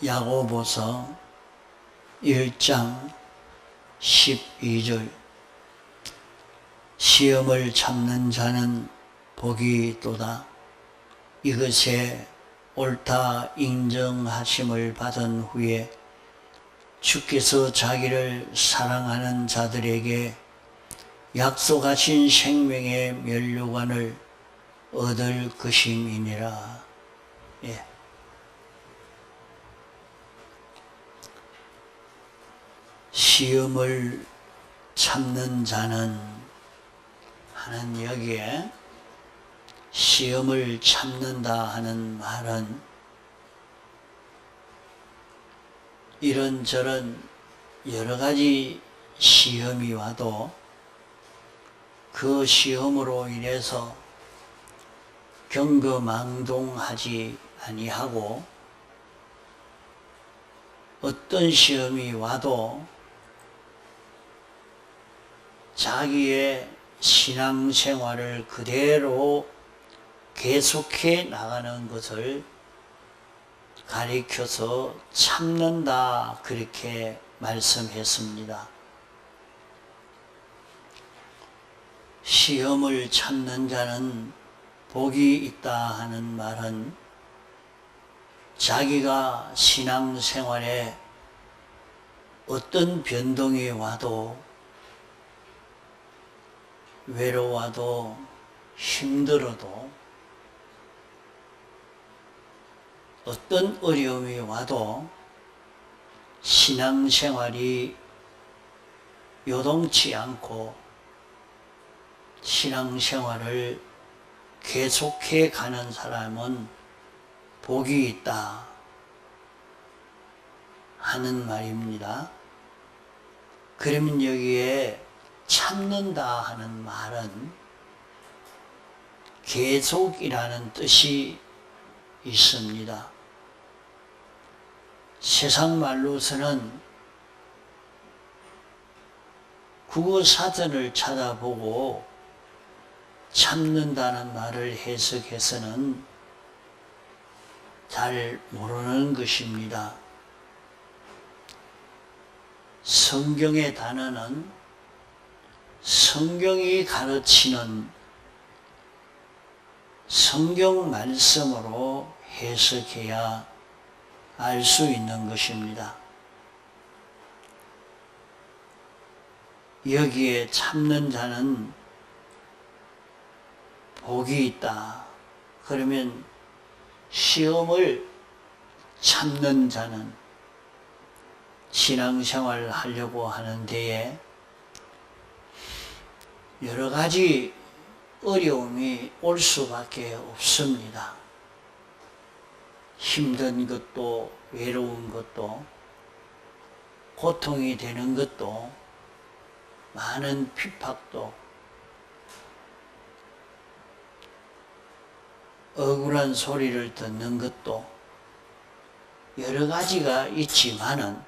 야고보서 1장 12절 시험을 참는 자는 복이 있도다. 이것에 옳다 인정하심을 받은 후에 주께서 자기를 사랑하는 자들에게 약속하신 생명의 면류관을 얻을 것임이니라. 예. 시험을 참는 자는 하는 여기에 시험을 참는다 하는 말은 이런저런 여러 가지 시험이 와도 그 시험으로 인해서 경거망동하지 아니하고 어떤 시험이 와도 자기의 신앙생활을 그대로 계속해 나가는 것을 가리켜서 참는다, 그렇게 말씀했습니다. 시험을 참는 자는 복이 있다 하는 말은 자기가 신앙생활에 어떤 변동이 와도 외로워도 힘들어도 어떤 어려움이 와도 신앙생활이 요동치 않고 신앙생활을 계속해 가는 사람은 복이 있다 하는 말입니다. 그러면 여기에 참는다 하는 말은 계속이라는 뜻이 있습니다. 세상 말로서는 국어사전을 찾아보고 참는다는 말을 해석해서는 잘 모르는 것입니다. 성경의 단어는 성경이 가르치는 성경 말씀으로 해석해야 알 수 있는 것입니다. 여기에 참는 자는 복이 있다. 그러면 시험을 참는 자는 신앙생활을 하려고 하는 데에 여러 가지 어려움이 올 수밖에 없습니다. 힘든 것도 외로운 것도 고통이 되는 것도 많은 핍박도 억울한 소리를 듣는 것도 여러 가지가 있지만은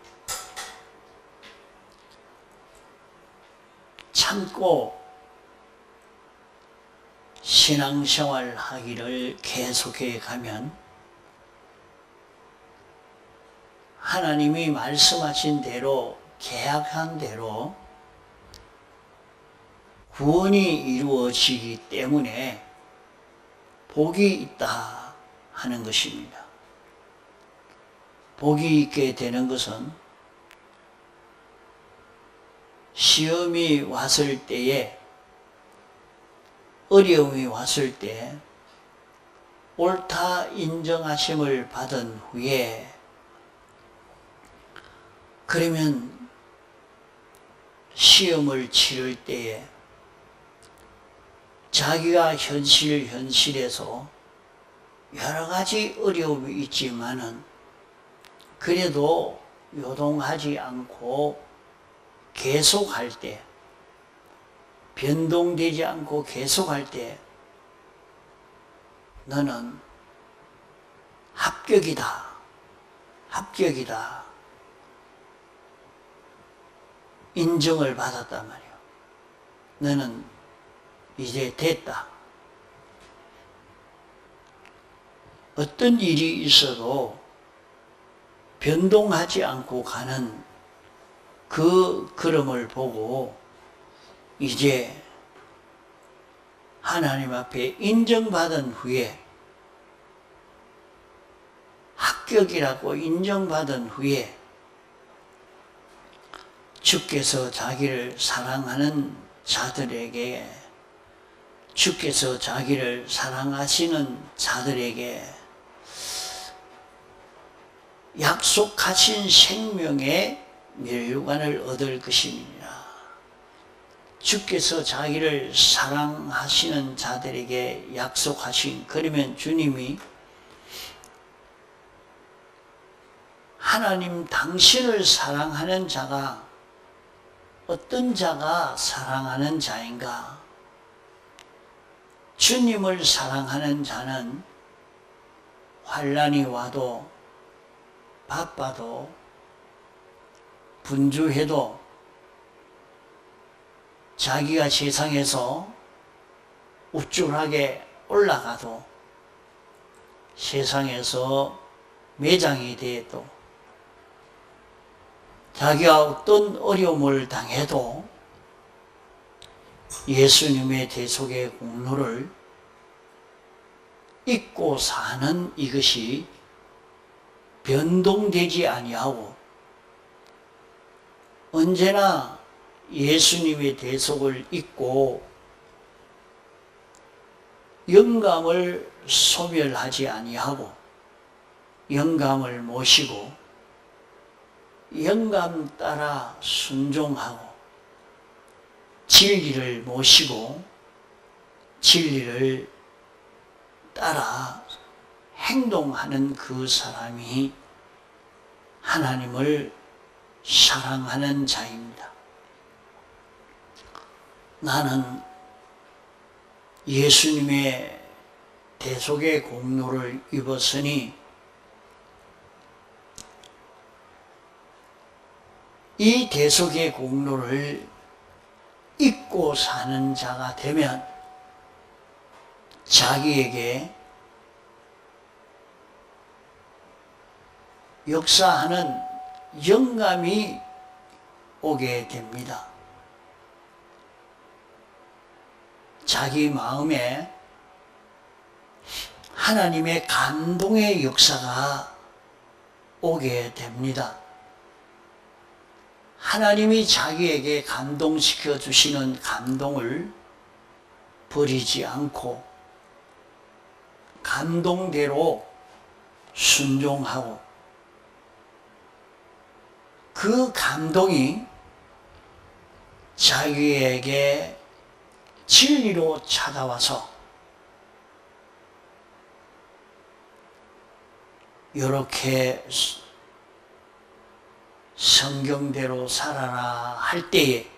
참고 신앙생활 하기를 계속해 가면 하나님이 말씀하신 대로 계약한 대로 구원이 이루어지기 때문에 복이 있다 하는 것입니다. 복이 있게 되는 것은 시험이 왔을 때에 어려움이 왔을 때 옳다 인정하심을 받은 후에 그러면 시험을 치를 때에 자기가 현실에서 여러 가지 어려움이 있지만은 그래도 요동하지 않고 계속할 때, 변동되지 않고 계속할 때 너는 합격이다, 합격이다 인정을 받았단 말이에요. 너는 이제 됐다. 어떤 일이 있어도 변동하지 않고 가는 그 걸음을 보고 이제 하나님 앞에 인정받은 후에, 합격이라고 인정받은 후에 주께서 자기를 사랑하는 자들에게, 주께서 자기를 사랑하시는 자들에게 약속하신 생명의 멸류관을 얻을 것입니다. 주께서 자기를 사랑하시는 자들에게 약속하신, 그러면 주님이 하나님 당신을 사랑하는 자가 어떤 자가 사랑하는 자인가? 주님을 사랑하는 자는 환난이 와도 바빠도 분주해도 자기가 세상에서 우쭐하게 올라가도 세상에서 매장이 돼도 자기가 어떤 어려움을 당해도 예수님의 대속의 공로를 잊고 사는 이것이 변동되지 아니하고 언제나 예수님의 대속을 잊고 영감을 소멸하지 아니하고 영감을 모시고 영감 따라 순종하고 진리를 모시고 진리를 따라 행동하는 그 사람이 하나님을 사랑하는 자입니다. 나는 예수님의 대속의 공로를 입었으니 이 대속의 공로를 잊고 사는 자가 되면 자기에게 역사하는 영감이 오게 됩니다. 자기 마음에 하나님의 감동의 역사가 오게 됩니다. 하나님이 자기에게 감동시켜 주시는 감동을 버리지 않고 감동대로 순종하고 그 감동이 자기에게 진리로 찾아와서 이렇게 성경대로 살아라 할 때에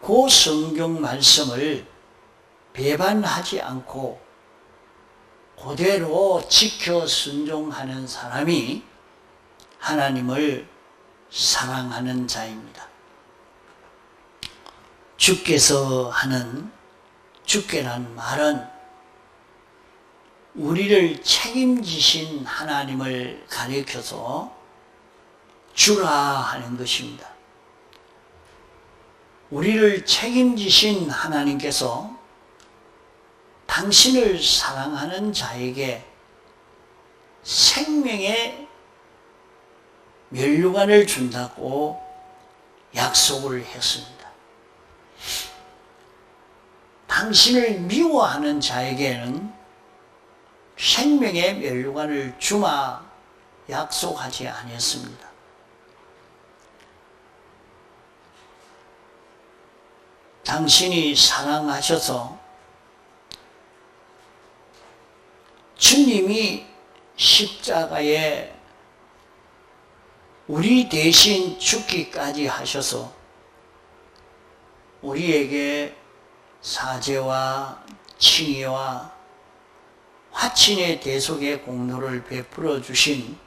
그 성경 말씀을 배반하지 않고 그대로 지켜 순종하는 사람이 하나님을 사랑하는 자입니다. 주께서 하는 주께란 말은 우리를 책임지신 하나님을 가리켜서 주라 하는 것입니다. 우리를 책임지신 하나님께서 당신을 사랑하는 자에게 생명의 멸류관을 준다고 약속을 했습니다. 당신을 미워하는 자에게는 생명의 멸류관을 주마 약속하지 아니했습니다. 당신이 사랑하셔서 주님이 십자가에 우리 대신 죽기까지 하셔서 우리에게 사죄와 칭의와 화친의 대속의 공로를 베풀어 주신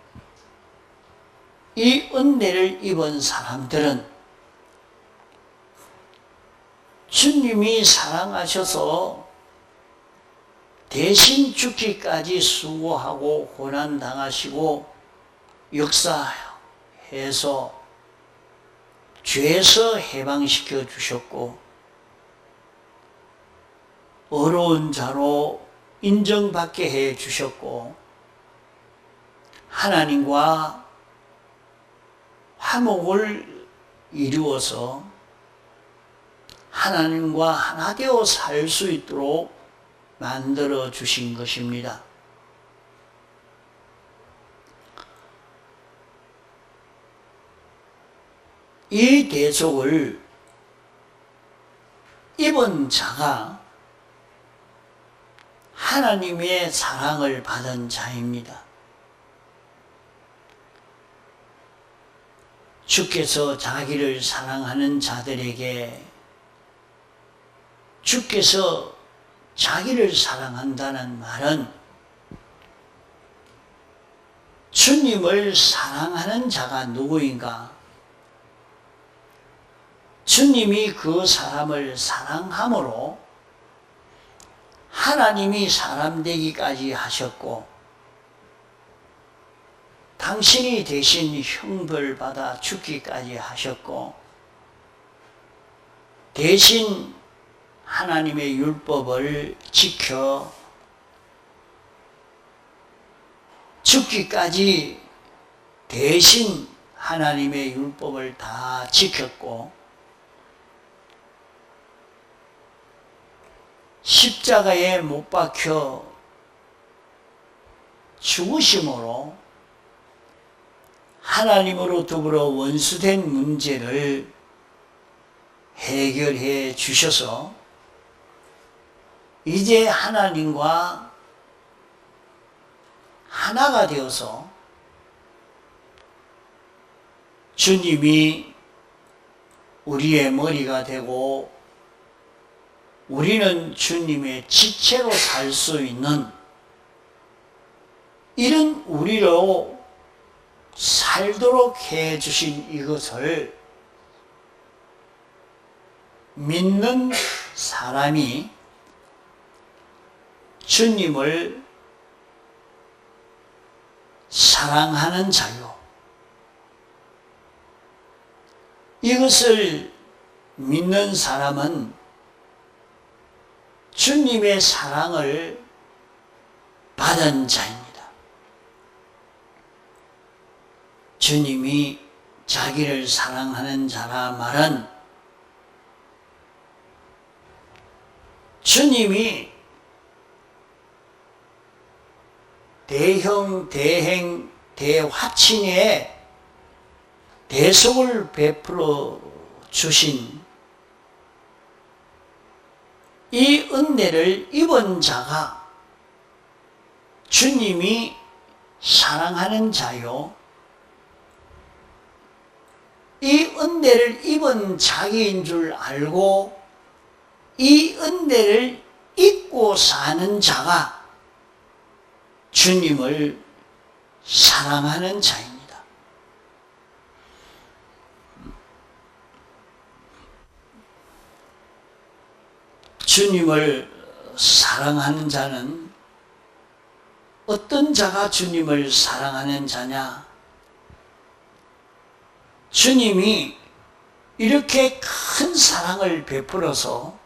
이 은혜를 입은 사람들은 주님이 사랑하셔서 대신 죽기까지 수고하고 고난당하시고 역사해서 죄에서 해방시켜 주셨고 어려운 자로 인정받게 해 주셨고 하나님과 화목을 이루어서 하나님과 하나 되어 살 수 있도록 만들어 주신 것입니다. 이 대속을 입은 자가 하나님의 사랑을 받은 자입니다. 주께서 자기를 사랑하는 자들에게 주께서 자기를 사랑한다는 말은 주님을 사랑하는 자가 누구인가? 주님이 그 사람을 사랑함으로 하나님이 사람 되기까지 하셨고 당신이 대신 형벌 받아 죽기까지 하셨고 대신 하나님의 율법을 지켜 죽기까지 대신 하나님의 율법을 다 지켰고 십자가에 못 박혀 죽으심으로 하나님으로 더불어 원수된 문제를 해결해 주셔서 이제 하나님과 하나가 되어서 주님이 우리의 머리가 되고 우리는 주님의 지체로 살 수 있는 이런 우리로 살도록 해 주신 이것을 믿는 사람이 주님을 사랑하는 자요. 이것을 믿는 사람은 주님의 사랑을 받은 자입니다. 주님이 자기를 사랑하는 자라 말은 주님이 대형, 대행, 대화친의 대속을 베풀어 주신 이 은혜를 입은 자가 주님이 사랑하는 자요. 이 은혜를 입은 자기인 줄 알고 이 은혜를 잊고 사는 자가 주님을 사랑하는 자입니다. 주님을 사랑하는 자는 어떤 자가 주님을 사랑하는 자냐? 주님이 이렇게 큰 사랑을 베풀어서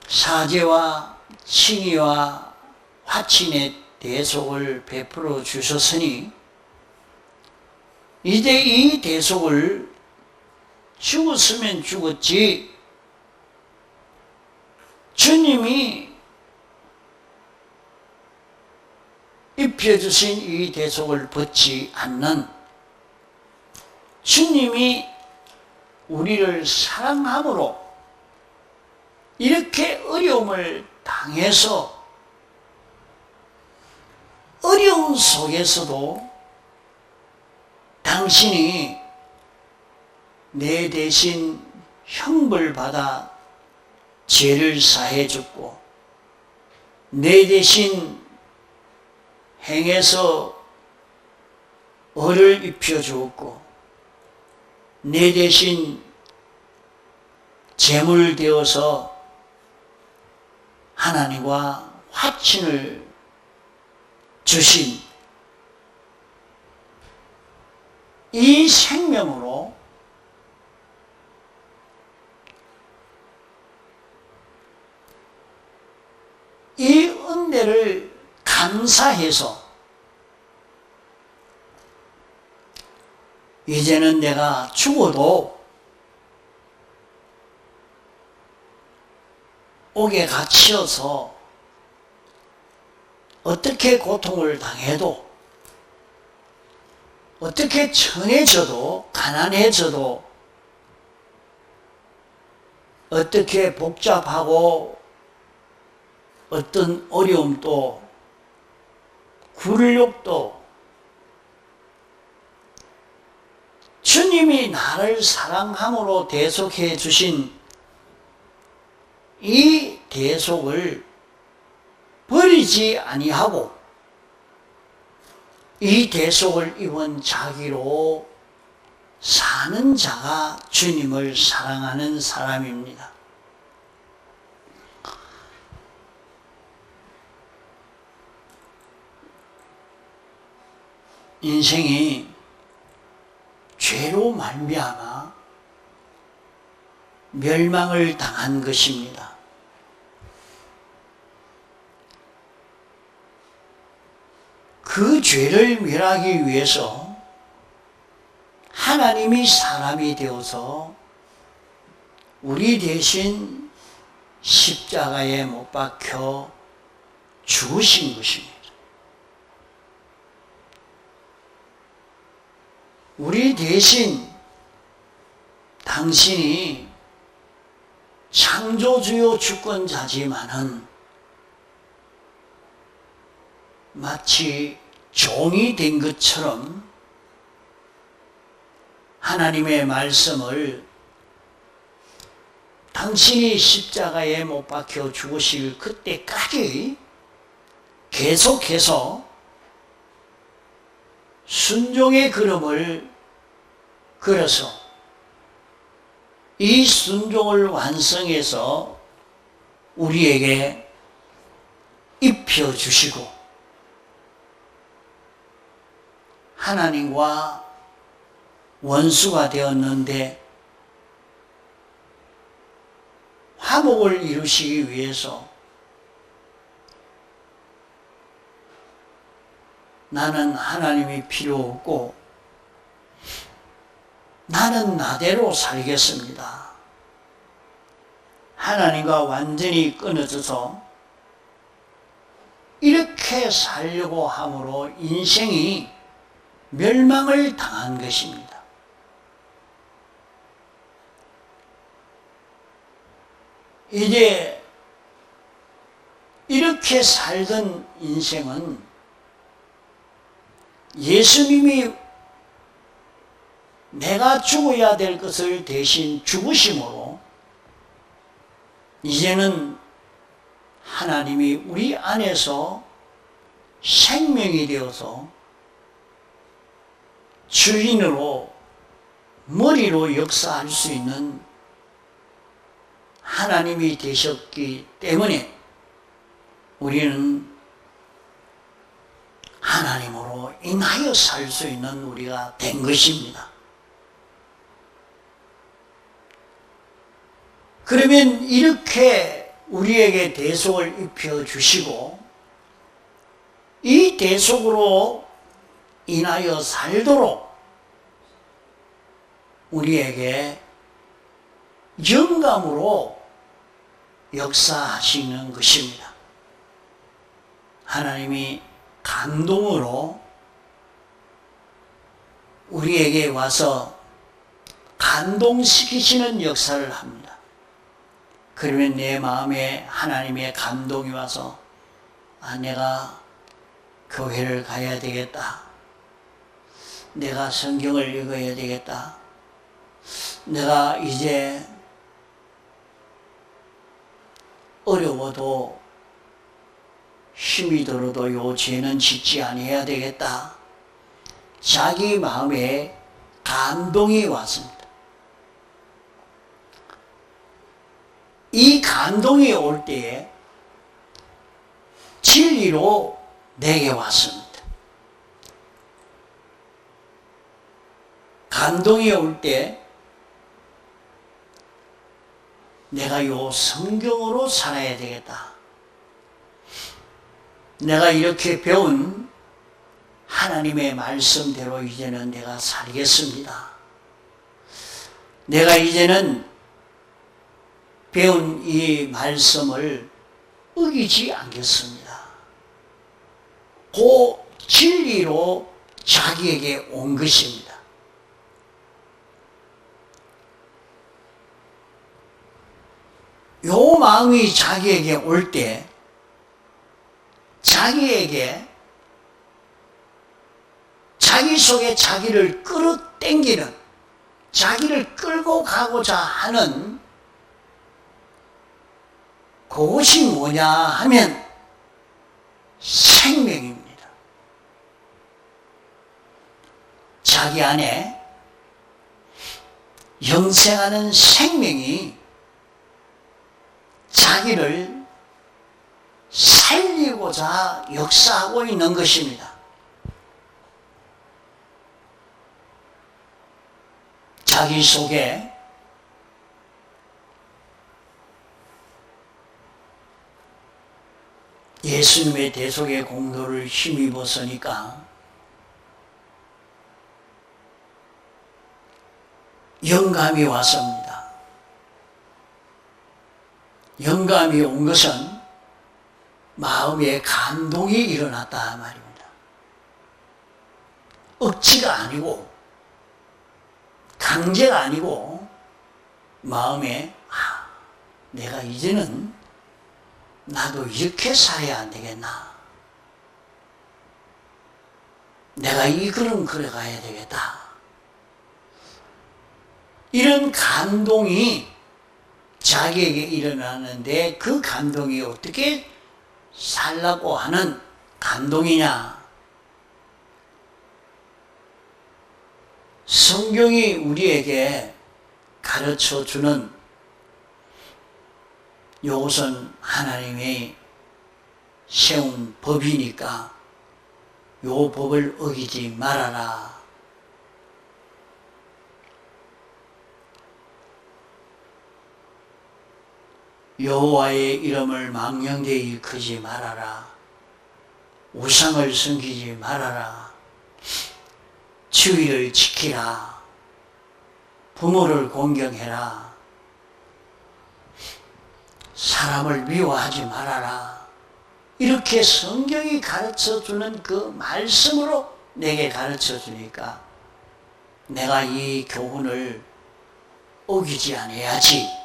사죄와 칭의와 화친의 대속을 베풀어 주셨으니 이제 이 대속을 죽었으면 죽었지 주님이 입혀주신 이 대속을 벗지 않는 주님이 우리를 사랑함으로 이렇게 어려움을 당해서 어려움 속에서도 당신이 내 대신 형벌받아 죄를 사해 줬고 내 대신 행해서 얼을 입혀 주었고 내 대신 제물 되어서 하나님과 화친을 주신 이 생명으로 이 은혜를 감사해서 이제는 내가 죽어도 옥에 갇혀서 어떻게 고통을 당해도 어떻게 천해져도 가난해져도 어떻게 복잡하고 어떤 어려움도 굴욕도 주님이 나를 사랑함으로 대속해 주신 이 대속을 버리지 아니하고 이 대속을 입은 자기로 사는 자가 주님을 사랑하는 사람입니다. 인생이 죄로 말미암아 멸망을 당한 것입니다. 그 죄를 멸하기 위해서 하나님이 사람이 되어서 우리 대신 십자가에 못 박혀 죽으신 것입니다. 우리 대신 당신이 창조주요 주권자지만은 마치 종이 된 것처럼 하나님의 말씀을 당신이 십자가에 못 박혀 죽으실 그때까지 계속해서 순종의 걸음을 걸어서 이 순종을 완성해서 우리에게 입혀주시고 하나님과 원수가 되었는데 화목을 이루시기 위해서 나는 하나님이 필요 없고 나는 나대로 살겠습니다. 하나님과 완전히 끊어져서 이렇게 살려고 함으로 인생이 멸망을 당한 것입니다. 이제 이렇게 살던 인생은 예수님이 내가 죽어야 될 것을 대신 죽으심으로 이제는 하나님이 우리 안에서 생명이 되어서 주인으로 머리로 역사할 수 있는 하나님이 되셨기 때문에 우리는 하나님으로 인하여 살 수 있는 우리가 된 것입니다. 그러면 이렇게 우리에게 대속을 입혀주시고 이 대속으로 인하여 살도록 우리에게 영감으로 역사하시는 것입니다. 하나님이 감동으로 우리에게 와서 감동시키시는 역사를 합니다. 그러면 내 마음에 하나님의 감동이 와서 내가 교회를 가야 되겠다. 내가 성경을 읽어야 되겠다. 내가 이제 어려워도 힘이 들어도 요 죄는 짓지 아니해야 되겠다. 자기 마음에 감동이 왔습니다. 이 감동이 올 때에 진리로 내게 왔습니다. 감동이 올 때 내가 요 성경으로 살아야 되겠다. 내가 이렇게 배운 하나님의 말씀대로 이제는 내가 살겠습니다. 내가 이제는 배운 이 말씀을 어기지 않겠습니다. 그 진리로 자기에게 온 것입니다. 요 마음이 자기에게 올 때 자기에게 자기 속에 자기를 끌어당기는, 자기를 끌고 가고자 하는 그것이 뭐냐 하면 생명입니다. 자기 안에 영생하는 생명이 자기를 살리고자 역사하고 있는 것입니다. 자기 속에 예수님의 대속의 공로를 힘입었으니까 영감이 왔습니다. 영감이 온 것은 마음에 감동이 일어났다 말입니다. 억지가 아니고 강제가 아니고 마음에 내가 이제는 나도 이렇게 살아야 안 되겠나. 내가 이 걸음 걸어가야 되겠다. 이런 감동이 자기에게 일어나는데 그 감동이 어떻게 살라고 하는 감동이냐. 성경이 우리에게 가르쳐주는 이것은 하나님이 세운 법이니까 이 법을 어기지 말아라. 여호와의 이름을 망령되이 크지 말아라. 우상을 섬기지 말아라. 주의를 지키라. 부모를 공경해라. 사람을 미워하지 말아라. 이렇게 성경이 가르쳐주는 그 말씀으로 내게 가르쳐주니까 내가 이 교훈을 어기지 않아야지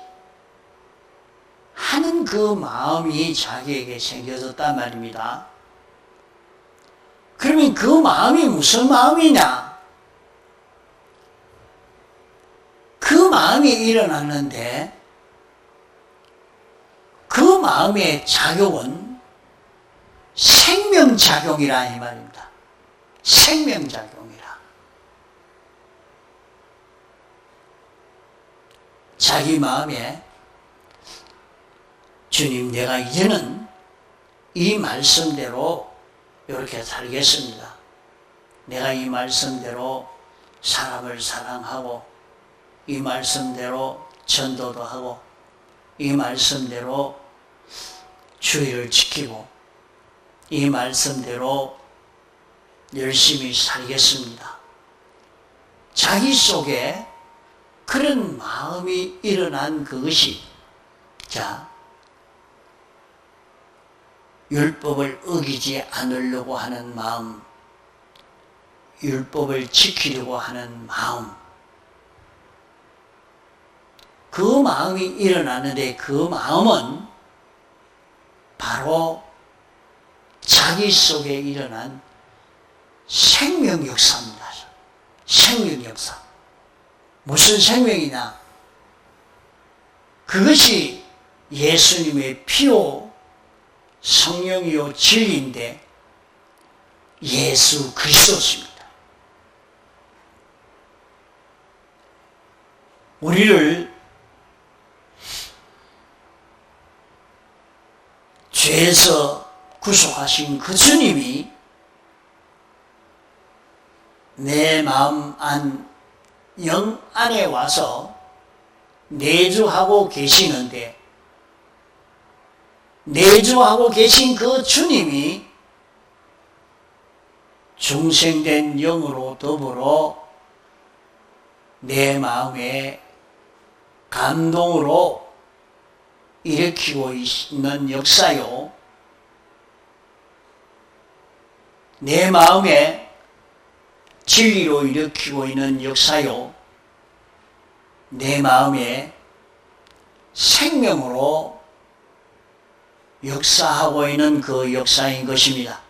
하는 그 마음이 자기에게 생겨졌단 말입니다. 그러면 그 마음이 무슨 마음이냐? 그 마음이 일어났는데 그 마음의 작용은 생명작용이라 이 말입니다. 생명작용이라. 자기 마음에 주님, 내가 이제는 이 말씀대로 이렇게 살겠습니다. 내가 이 말씀대로 사람을 사랑하고, 이 말씀대로 전도도 하고, 이 말씀대로 주의를 지키고, 이 말씀대로 열심히 살겠습니다. 자기 속에 그런 마음이 일어난 그것이, 자, 율법을 어기지 않으려고 하는 마음, 율법을 지키려고 하는 마음, 그 마음이 일어나는데 그 마음은 바로 자기 속에 일어난 생명 역사입니다. 생명 역사. 무슨 생명이냐? 그것이 예수님의 피요 성령이요 진리인데 예수 그리스도십니다. 우리를 죄에서 구속하신 그 주님이 내 마음 안 영 안에 와서 내주하고 계시는데, 내주하고 계신 그 주님이 중생된 영으로 더불어 내 마음에 감동으로 일으키고 있는 역사요, 내 마음에 진리로 일으키고 있는 역사요, 내 마음에 생명으로 역사하고 있는 그 역사인 것입니다.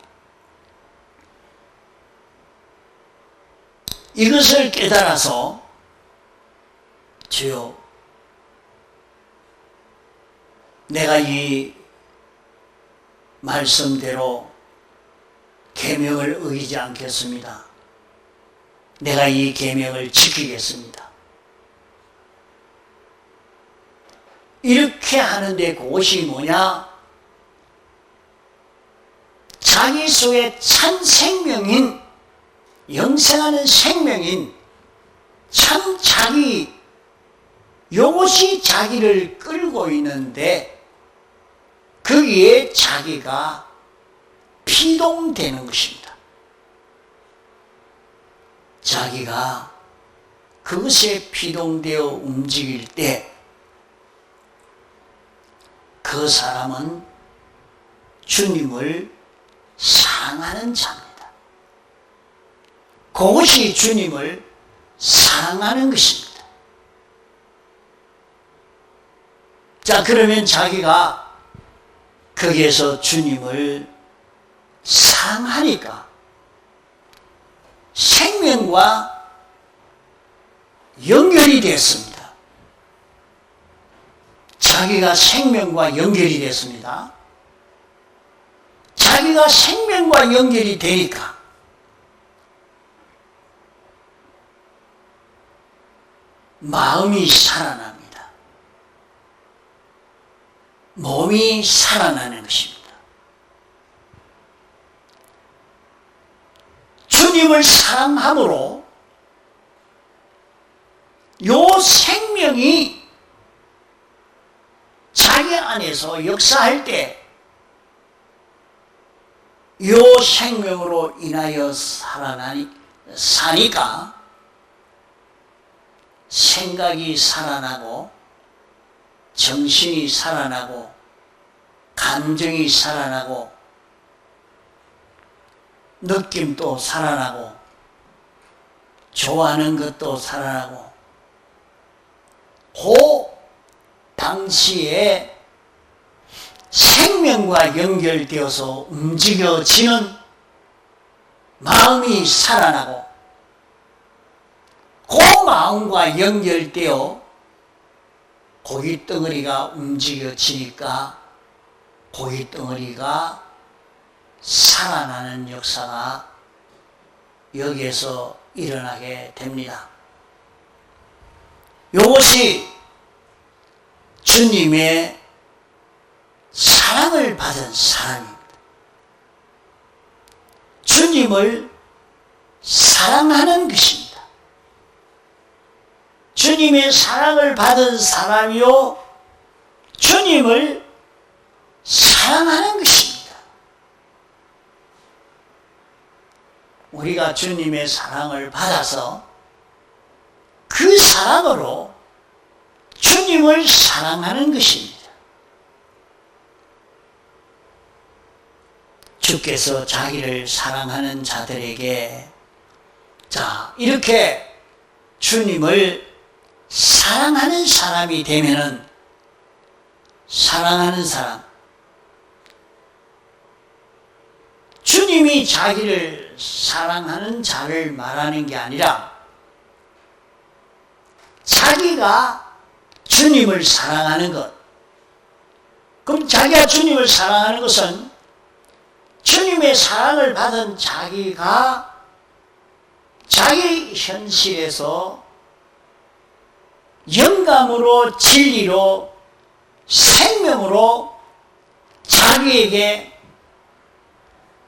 이것을 깨달아서 주여, 내가 이 말씀대로 계명을 어기지 않겠습니다. 내가 이 계명을 지키겠습니다. 이렇게 하는데 그것이 뭐냐? 자기 속에 참 생명인, 영생하는 생명인 참 자기, 이것이 자기를 끌고 있는데 거기에 자기가 피동되는 것입니다. 자기가 그것에 피동되어 움직일 때 그 사람은 주님을 사랑하는 자입니다. 그것이 주님을 사랑하는 것입니다. 자, 그러면 자기가 거기에서 주님을 사랑하니까 생명과 연결이 됐습니다. 자기가 생명과 연결이 됐습니다. 자기가 생명과 연결이 되니까 마음이 살아납니다. 몸이 살아나는 것입니다. 주님을 사랑함으로 요 생명이 자기 안에서 역사할 때 요 생명으로 인하여 사니까 생각이 살아나고 정신이 살아나고 감정이 살아나고 느낌도 살아나고 좋아하는 것도 살아나고 그 당시에 생명과 연결되어서 움직여지는 마음이 살아나고 그 마음과 연결되어 고기 덩어리가 움직여지니까 고기 덩어리가 살아나는 역사가 여기에서 일어나게 됩니다. 이것이 주님의 사랑을 받은 사람입니다. 주님을 사랑하는 것입니다. 주님의 사랑을 받은 사람이요, 주님을 사랑하는 것입니다. 우리가 주님의 사랑을 받아서 그 사랑으로 주님을 사랑하는 것입니다. 주께서 자기를 사랑하는 자들에게 자, 이렇게 주님을 사랑하는 사람이 되면은 사랑하는 사람, 주님이 자기를 사랑하는 자를 말하는 게 아니라 자기가 주님을 사랑하는 것. 그럼 자기가 주님을 사랑하는 것은 주님의 사랑을 받은 자기가 자기 현실에서 영감으로 진리로 생명으로 자기에게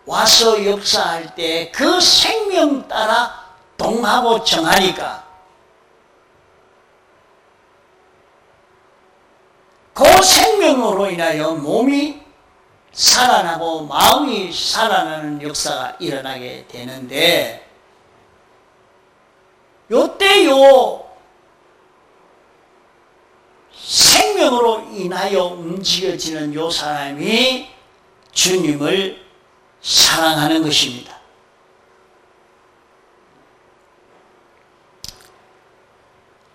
와서 역사할 때 그 생명 따라 동하고 정하니까 그 생명으로 인하여 몸이 살아나고 마음이 살아나는 역사가 일어나게 되는데, 요때 생명으로 인하여 움직여지는 요 사람이 주님을 사랑하는 것입니다.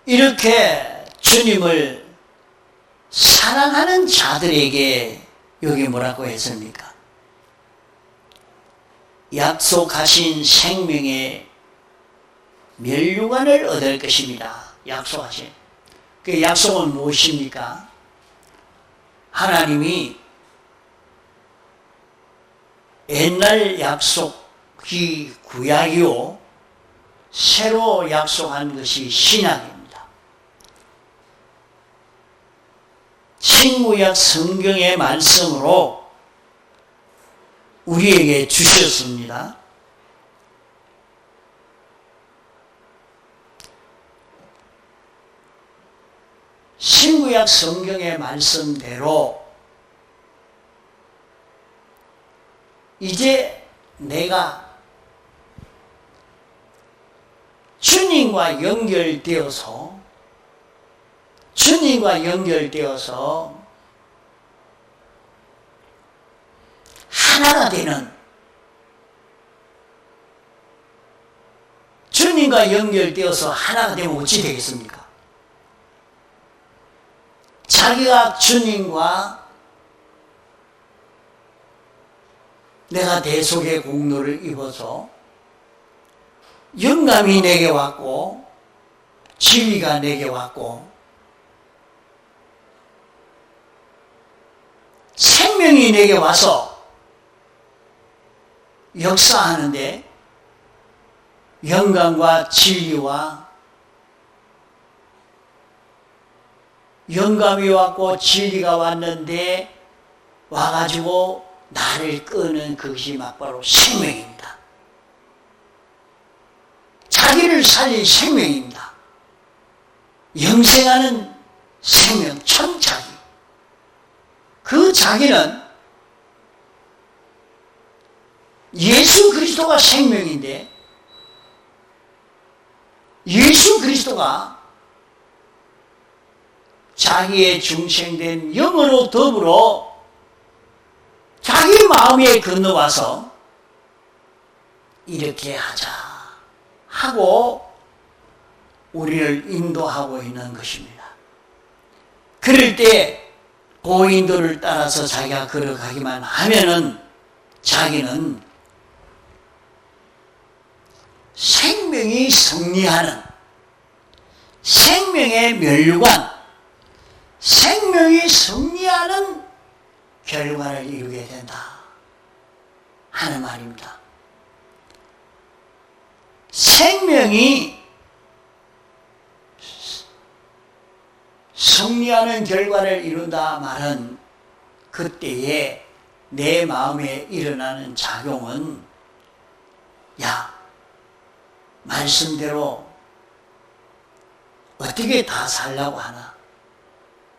이렇게 주님을 사랑하는 자들에게 여기 뭐라고 했습니까? 약속하신 생명의 멸류관을 얻을 것입니다. 약속하신. 그 약속은 무엇입니까? 하나님이 옛날 약속이 구약이요, 새로 약속한 것이 신약입니다. 신구약 성경의 말씀으로 우리에게 주셨습니다. 신구약 성경의 말씀대로 이제 내가 주님과 연결되어서 하나가 되는, 주님과 연결되어서 하나가 되면 어찌 되겠습니까? 자기가 주님과 내가 대속의 공로를 입어서 영감이 내게 왔고 진리가 내게 왔고 생명이 내게 와서 역사하는데, 영감과 진리와 영감이 왔고 진리가 왔는데 와가지고 나를 끄는 그것이 막바로 생명입니다. 자기를 살린 생명입니다. 영생하는 생명, 천자기. 그 자기는 예수 그리스도가 생명인데, 예수 그리스도가 자기의 중생된 영으로 더불어 자기 마음에 건너와서 이렇게 하자 하고 우리를 인도하고 있는 것입니다. 그럴 때 그 인도를 따라서 자기가 걸어가기만 하면은 자기는 생명이 승리하는, 생명의 멸류관, 생명이 승리하는 결과를 이루게 된다 하는 말입니다. 생명이 승리하는 결과를 이룬다 말은 그때에 내 마음에 일어나는 작용은, 야, 말씀대로 어떻게 다 살려고 하나?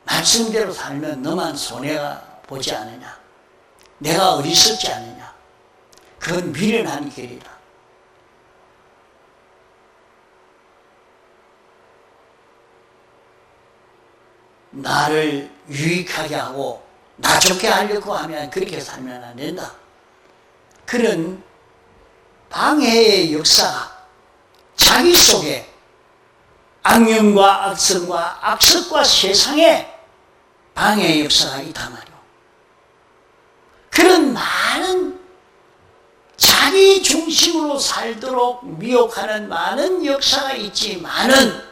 말씀대로 살면 너만 손해가 보지 않느냐? 내가 어리석지 않느냐? 그건 미련한 길이다. 나를 유익하게 하고 나 좋게 하려고 하면 그렇게 살면 안 된다. 그런 방해의 역사가 자기 속에 악령과 악성과 악습과 세상에 방해의 역사가 있단 말이오. 그런 많은 자기 중심으로 살도록 미혹하는 많은 역사가 있지만은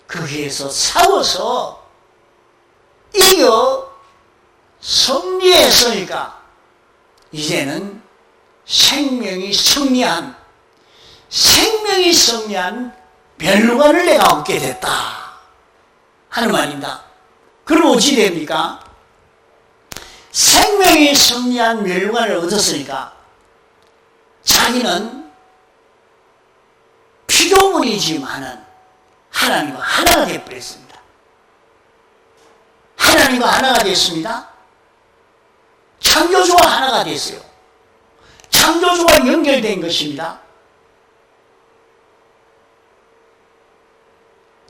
거기에서 싸워서 이겨 승리했으니까 이제는 생명이 승리한 멸류관을 내가 얻게 됐다 하는 말입니다. 그럼 어찌 됩니까? 생명이 승리한 멸류관을 얻었으니까 자기는 피조물이지만은 하나님과 하나가 되어버렸습니다. 하나님과 하나가 됐습니다. 창조주와 하나가 됐어요. 창조주와 연결된 것입니다.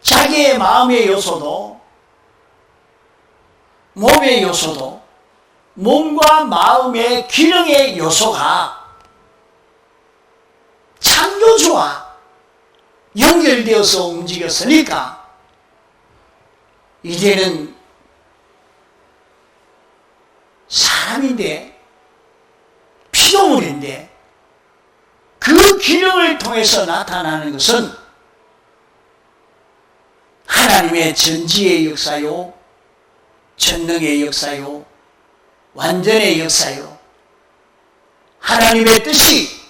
자기의 마음의 요소도 몸의 요소도 몸과 마음의 기능의 요소가 창조주와 연결되어서 움직였으니까 이제는 사람인데 피조물인데 그 기능을 통해서 나타나는 것은 하나님의 전지의 역사요, 전능의 역사요, 완전의 역사요, 하나님의 뜻이,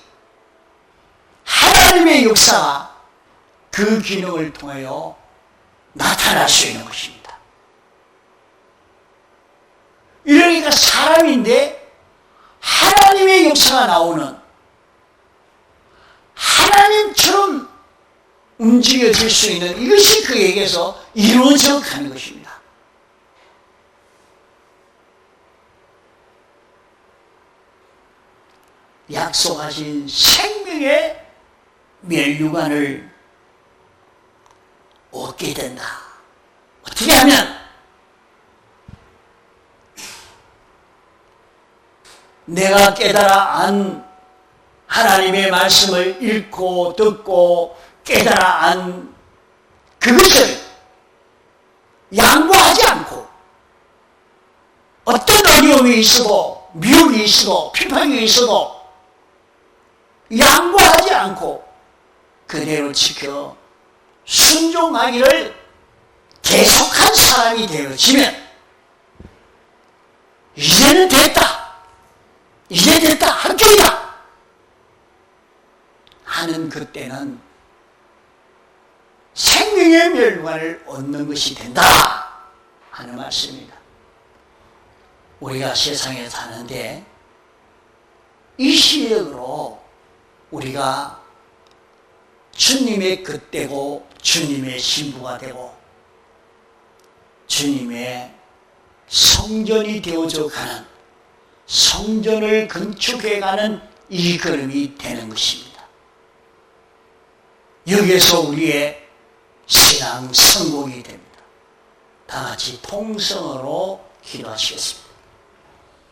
하나님의 역사가 그 기능을 통하여 나타날 수 있는 것입니다. 이러니까 사람인데 하나님의 역사가 나오는, 하나님처럼 움직여질 수 있는 이것이 그에게서 이루어져 가는 것입니다. 약속하신 생명의 멸류관을 얻게 된다. 어떻게 하면? 내가 깨달아 안 하나님의 말씀을 읽고 듣고 깨달아 안 그것을 양보하지 않고 어떤 어려움이 있어도 미움이 있어도 비판이 있어도 양보하지 않고 그대로 지켜 순종하기를 계속한 사람이 되어지면 이제는 됐다, 이제 됐다, 합격이다 하는 그때는 생명의 멸관을 얻는 것이 된다 하는 말씀입니다. 우리가 세상에 사는데 이 시력으로 우리가 주님의 겉되고 주님의 신부가 되고 주님의 성전이 되어져 가는, 성전을 건축해가는 이 걸음이 되는 것입니다. 여기에서 우리의 신앙 성공이 됩니다. 다 같이 통성으로 기도하시겠습니다.